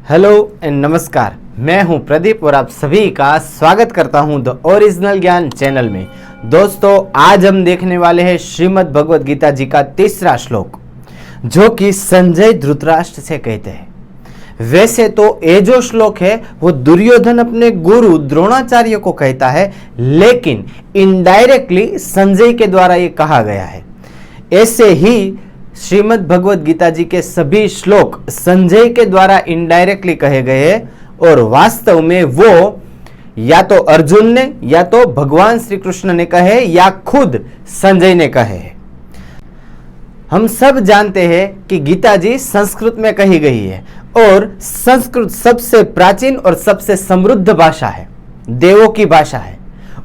Hello and नमस्कार, मैं हूं प्रदीप और आप सभी का स्वागत करता हूं द ओरिजिनल ज्ञान चैनल में। दोस्तों, आज हम देखने वाले हैं श्रीमद् भगवद गीता जी का तीसरा श्लोक, जो कि संजय धृतराष्ट्र से कहते हैं। वैसे तो ये जो श्लोक है वो दुर्योधन अपने गुरु द्रोणाचार्य को कहता है, लेकिन इनडायरेक्टली संजय के द्वारा ये कहा गया है। ऐसे ही श्रीमद् भगवद गीता जी के सभी श्लोक संजय के द्वारा इनडायरेक्टली कहे गए हैं और वास्तव में वो या तो अर्जुन ने या तो भगवान श्री कृष्ण ने कहे या खुद संजय ने कहे। हम सब जानते हैं कि गीता जी संस्कृत में कही गई है और संस्कृत सबसे प्राचीन और सबसे समृद्ध भाषा है, देवों की भाषा है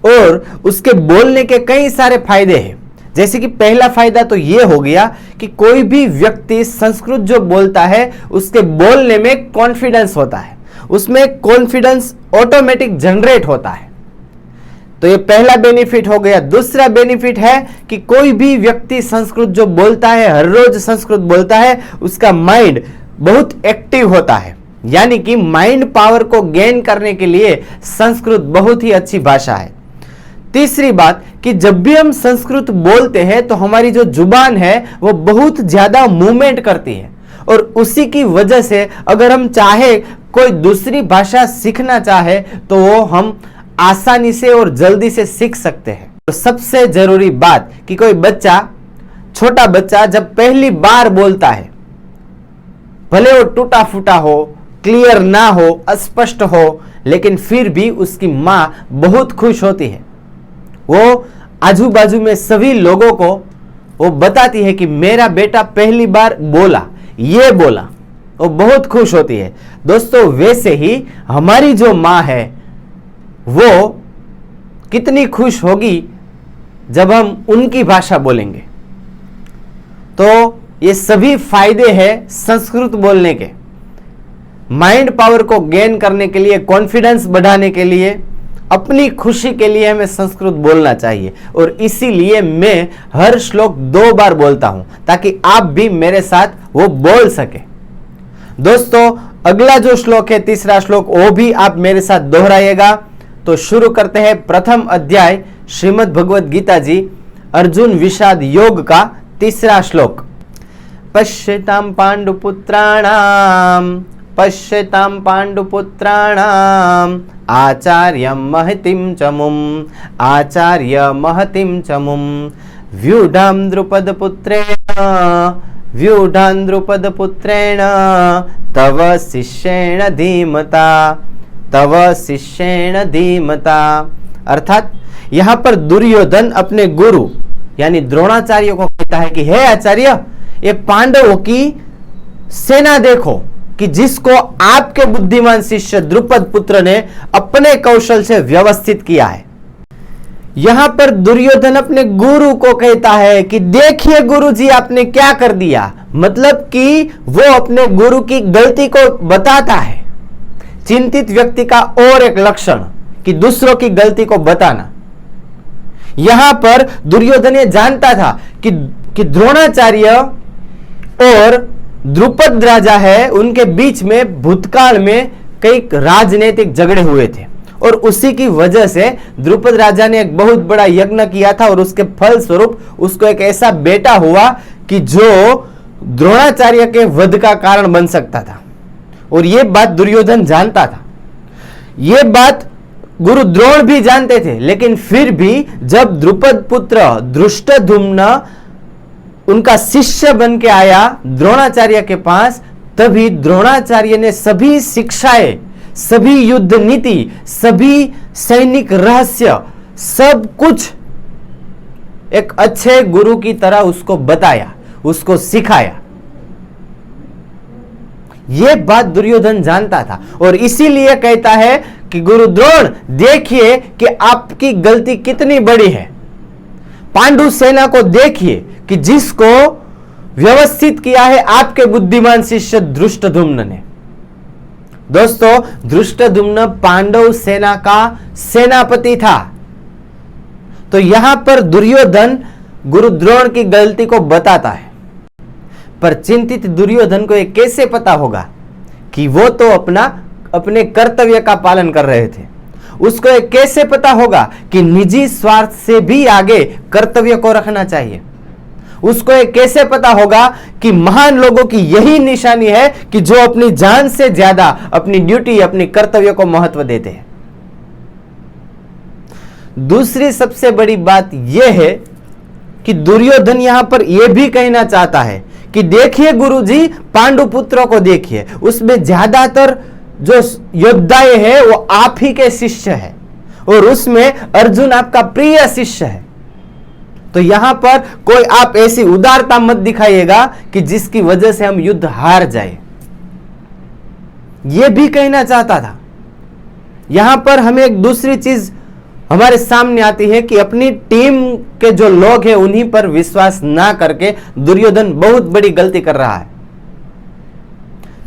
और उसके बोलने के कई सारे फायदे हैं। जैसे कि पहला फायदा तो ये हो गया कि कोई भी व्यक्ति संस्कृत जो बोलता है उसके बोलने में कॉन्फिडेंस होता है, उसमें कॉन्फिडेंस ऑटोमेटिक जनरेट होता है। तो ये पहला बेनिफिट हो गया। दूसरा बेनिफिट है कि कोई भी व्यक्ति संस्कृत जो बोलता है, हर रोज संस्कृत बोलता है, उसका माइंड बहुत एक्टिव होता है, यानी कि माइंड पावर को गेन करने के लिए संस्कृत बहुत ही अच्छी भाषा है। तीसरी बात कि जब भी हम संस्कृत बोलते हैं तो हमारी जो जुबान है वो बहुत ज्यादा मूवमेंट करती है और उसी की वजह से अगर हम चाहे कोई दूसरी भाषा सीखना चाहे तो वो हम आसानी से और जल्दी से सीख सकते हैं। तो सबसे जरूरी बात कि कोई बच्चा, छोटा बच्चा जब पहली बार बोलता है, भले वो टूटा फूटा हो, क्लियर ना हो, अस्पष्ट हो, लेकिन फिर भी उसकी मां बहुत खुश होती है। वो आजू बाजू में सभी लोगों को वो बताती है कि मेरा बेटा पहली बार बोला, ये बोला, वो बहुत खुश होती है। दोस्तों, वैसे ही हमारी जो माँ है वो कितनी खुश होगी जब हम उनकी भाषा बोलेंगे। तो ये सभी फायदे हैं संस्कृत बोलने के। माइंड पावर को गेन करने के लिए, कॉन्फिडेंस बढ़ाने के लिए, अपनी खुशी के लिए हमें संस्कृत बोलना चाहिए और इसीलिए मैं हर श्लोक 2 बार बोलता हूं ताकि आप भी मेरे साथ वो बोल सके। दोस्तों, अगला जो श्लोक है, तीसरा श्लोक, वो भी आप मेरे साथ दोहराइएगा। तो शुरू करते हैं प्रथम अध्याय श्रीमद् भगवद गीता जी अर्जुन विषाद योग का तीसरा श्लोक। पश्यताम पांडुपुत्राणाम आचार्य महतिम चमुम व्यूढ़ां द्रुपदपुत्रेण तव शिष्येण धीमता। अर्थात यहां पर दुर्योधन अपने गुरु यानी द्रोणाचार्य को कहता है कि हे आचार्य, ये पांडवों की सेना देखो कि जिसको आपके बुद्धिमान शिष्य द्रुपद पुत्र ने अपने कौशल से व्यवस्थित किया है। यहां पर दुर्योधन अपने गुरु को कहता है कि देखिए गुरुजी, आपने क्या कर दिया। मतलब कि वो अपने गुरु की गलती को बताता है। चिंतित व्यक्ति का और एक लक्षण कि दूसरों की गलती को बताना। यहां पर दुर्योधन ये जानता था कि द्रोणाचार्य और द्रुपद राजा है, उनके बीच में भूतकाल में कई राजनीतिक झगड़े हुए थे और उसी की वजह से द्रुपद राजा ने एक बहुत बड़ा यज्ञ किया था और उसके फल स्वरूप उसको एक ऐसा बेटा हुआ कि जो द्रोणाचार्य के वध का कारण बन सकता था और यह बात दुर्योधन जानता था। यह बात गुरु द्रोण भी जानते थे, लेकिन फिर भी जब द्रुपद पुत्र धृष्टद्युम्न उनका शिष्य बन के आया द्रोणाचार्य के पास, तभी द्रोणाचार्य ने सभी शिक्षाएं, सभी युद्ध नीति, सभी सैनिक रहस्य, सब कुछ एक अच्छे गुरु की तरह उसको बताया, उसको सिखाया। यह बात दुर्योधन जानता था और इसीलिए कहता है कि गुरु द्रोण, देखिए कि आपकी गलती कितनी बड़ी है। पांडु सेना को देखिए कि जिसको व्यवस्थित किया है आपके बुद्धिमान शिष्य धृष्टद्युम्न ने। दोस्तों, धृष्टद्युम्न पांडव सेना का सेनापति था। तो यहां पर दुर्योधन गुरु द्रोण की गलती को बताता है, पर चिंतित दुर्योधन को यह कैसे पता होगा कि वो तो अपने कर्तव्य का पालन कर रहे थे। उसको ये कैसे पता होगा कि निजी स्वार्थ से भी आगे कर्तव्य को रखना चाहिए? उसको ये कैसे पता होगा कि महान लोगों की यही निशानी है कि जो अपनी जान से ज्यादा अपनी ड्यूटी, अपनी कर्तव्य को महत्व देते हैं। दूसरी सबसे बड़ी बात यह है कि दुर्योधन यहां पर यह भी कहना चाहता है कि देखिए गुरुजी, पांडु पुत्रों को देखिए, उसमें ज्यादातर जो योद्धाएं हैं वो आप ही के शिष्य हैं और उसमें अर्जुन आपका प्रिय शिष्य है। तो यहां पर कोई आप ऐसी उदारता मत दिखाइएगा कि जिसकी वजह से हम युद्ध हार जाए। यह भी कहना चाहता था। यहां पर हमें एक दूसरी चीज हमारे सामने आती है कि अपनी टीम के जो लोग हैं उन्हीं पर विश्वास ना करके दुर्योधन बहुत बड़ी गलती कर रहा है।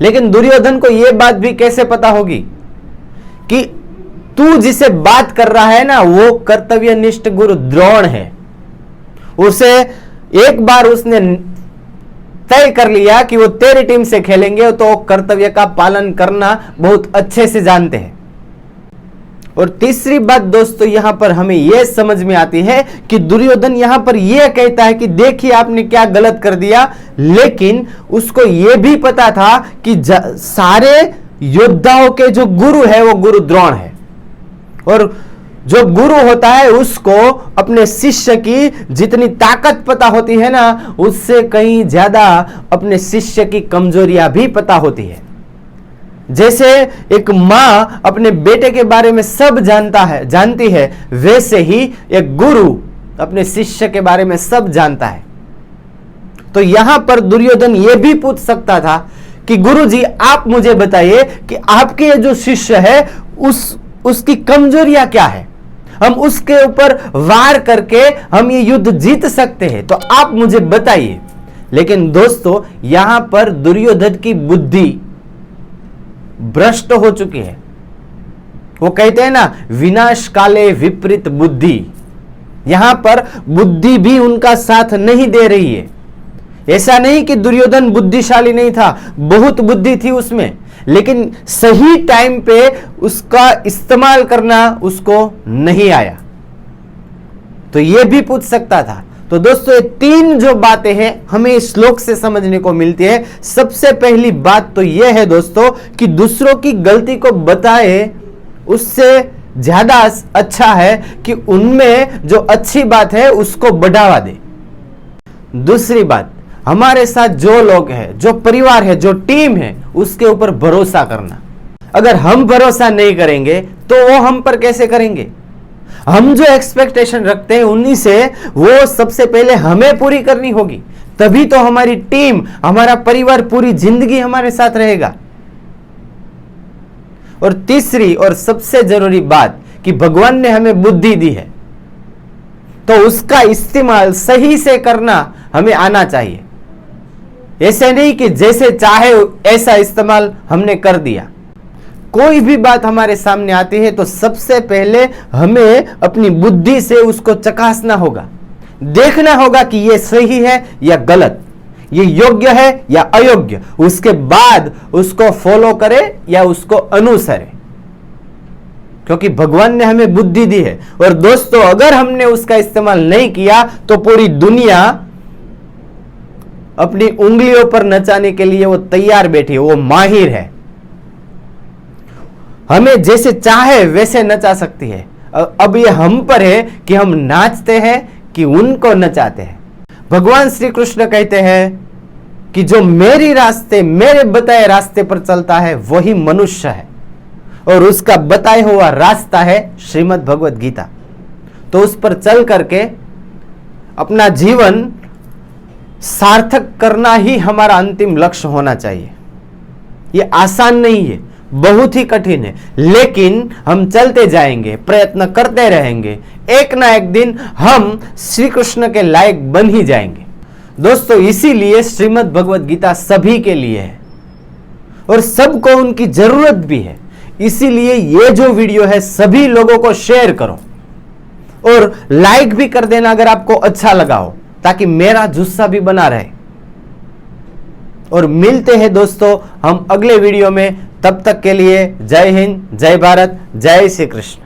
लेकिन दुर्योधन को यह बात भी कैसे पता होगी कि तू जिसे बात कर रहा है ना, वो कर्तव्यनिष्ठ गुरु द्रोण है। उसे एक बार उसने तय कर लिया कि वो तेरी टीम से खेलेंगे, तो कर्तव्य का पालन करना बहुत अच्छे से जानते हैं। और तीसरी बात दोस्तों, यहां पर हमें यह समझ में आती है कि दुर्योधन यहां पर यह कहता है कि देखिए आपने क्या गलत कर दिया, लेकिन उसको यह भी पता था कि सारे योद्धाओं के जो गुरु है वो गुरु द्रोण है, और जो गुरु होता है उसको अपने शिष्य की जितनी ताकत पता होती है ना, उससे कहीं ज्यादा अपने शिष्य की कमजोरियां भी पता होती है। जैसे एक मां अपने बेटे के बारे में सब जानती है, वैसे ही एक गुरु अपने शिष्य के बारे में सब जानता है। तो यहां पर दुर्योधन यह भी पूछ सकता था कि गुरुजी आप मुझे बताइए कि आपके जो शिष्य है उसकी कमजोरियां क्या है, हम उसके ऊपर वार करके हम ये युद्ध जीत सकते हैं, तो आप मुझे बताइए। लेकिन दोस्तों यहां पर दुर्योधन की बुद्धि भ्रष्ट हो चुकी है। वो कहते हैं ना, विनाश काले विपरीत बुद्धि। यहां पर बुद्धि भी उनका साथ नहीं दे रही है। ऐसा नहीं कि दुर्योधन बुद्धिशाली नहीं था, बहुत बुद्धि थी उसमें, लेकिन सही टाइम पे उसका इस्तेमाल करना उसको नहीं आया। तो यह भी पूछ सकता था। तो दोस्तों ये तीन जो बातें हैं हमें इस श्लोक से समझने को मिलती है। सबसे पहली बात तो यह है दोस्तों कि दूसरों की गलती को बताए उससे ज्यादा अच्छा है कि उनमें जो अच्छी बात है उसको बढ़ावा दे। दूसरी बात, हमारे साथ जो लोग हैं, जो परिवार है, जो टीम है, उसके ऊपर भरोसा करना। अगर हम भरोसा नहीं करेंगे तो वो हम पर कैसे करेंगे? हम जो एक्सपेक्टेशन रखते हैं उन्हीं से वो सबसे पहले हमें पूरी करनी होगी, तभी तो हमारी टीम, हमारा परिवार पूरी जिंदगी हमारे साथ रहेगा। और तीसरी और सबसे जरूरी बात कि भगवान ने हमें बुद्धि दी है, तो उसका इस्तेमाल सही से करना हमें आना चाहिए। ऐसे नहीं कि जैसे चाहे ऐसा इस्तेमाल हमने कर दिया। कोई भी बात हमारे सामने आती है तो सबसे पहले हमें अपनी बुद्धि से उसको चकासना होगा, देखना होगा कि यह सही है या गलत, ये योग्य है या अयोग्य, उसके बाद उसको फॉलो करे या उसको अनुसरे, क्योंकि भगवान ने हमें बुद्धि दी है। और दोस्तों अगर हमने उसका इस्तेमाल नहीं किया तो पूरी दुनिया अपनी उंगलियों पर नचाने के लिए वो तैयार बैठी है, वो माहिर है, हमें जैसे चाहे वैसे नचा सकती है। अब ये हम पर है कि हम नाचते हैं कि उनको नचाते हैं। भगवान श्री कृष्ण कहते हैं कि जो मेरे बताए रास्ते पर चलता है वही मनुष्य है, और उसका बताया हुआ रास्ता है श्रीमद् भगवद गीता। तो उस पर चल करके अपना जीवन सार्थक करना ही हमारा अंतिम लक्ष्य होना चाहिए। ये आसान नहीं है, बहुत ही कठिन है, लेकिन हम चलते जाएंगे, प्रयत्न करते रहेंगे, एक ना एक दिन हम श्री कृष्ण के लायक बन ही जाएंगे। दोस्तों इसीलिए श्रीमद् भगवद गीता सभी के लिए है और सबको उनकी जरूरत भी है। इसीलिए ये जो वीडियो है सभी लोगों को शेयर करो और लाइक भी कर देना अगर आपको अच्छा लगा हो, ताकि मेरा जुस्सा भी बना रहे। और मिलते हैं दोस्तों हम अगले वीडियो में। तब तक के लिए जय हिंद, जय भारत, जय श्री कृष्ण।